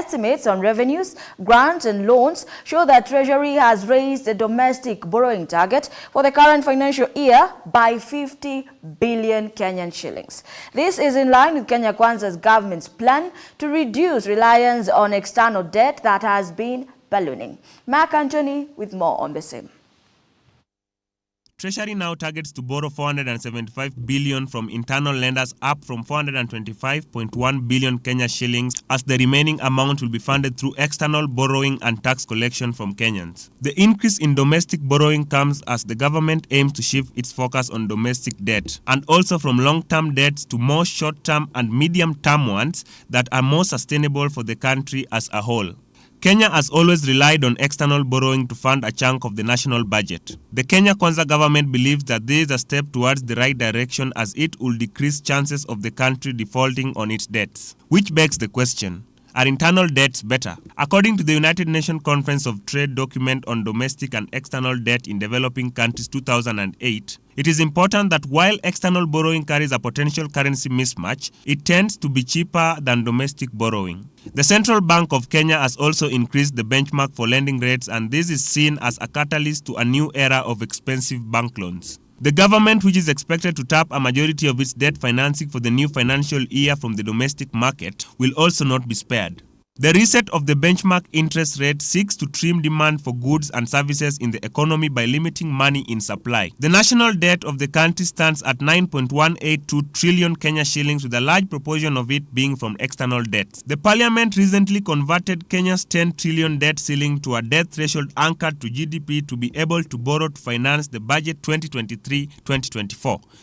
estimates on revenues, grants and loans show that Treasury has raised the domestic borrowing target for the current financial year by 50 billion Kenyan shillings. This is in line with Kenya Kwanza's government's plan to reduce reliance on external debt that has been ballooning. Mark Anthony with more on the same. Treasury now targets to borrow 475 billion from internal lenders, up from 425.1 billion Kenya shillings, as the remaining amount will be funded through external borrowing and tax collection from Kenyans. The increase in domestic borrowing comes as the government aims to shift its focus on domestic debt, and also from long-term debts to more short-term and medium-term ones that are more sustainable for the country as a whole. Kenya has always relied on external borrowing to fund a chunk of the national budget. The Kenya Kwanza government believes that this is a step towards the right direction, as it will decrease chances of the country defaulting on its debts. Which begs the question, are internal debts better? According to the United Nations Conference of Trade document on domestic and external debt in developing countries 2008, it is important that while external borrowing carries a potential currency mismatch, it tends to be cheaper than domestic borrowing. The Central Bank of Kenya has also increased the benchmark for lending rates, and this is seen as a catalyst to a new era of expensive bank loans. The government, which is expected to tap a majority of its debt financing for the new financial year from the domestic market, will also not be spared. The reset of the benchmark interest rate seeks to trim demand for goods and services in the economy by limiting money in supply. The national debt of the country stands at 9.182 trillion Kenya shillings, with a large proportion of it being from external debts. The parliament recently converted Kenya's 10 trillion debt ceiling to a debt threshold anchored to GDP to be able to borrow to finance the budget 2023-2024.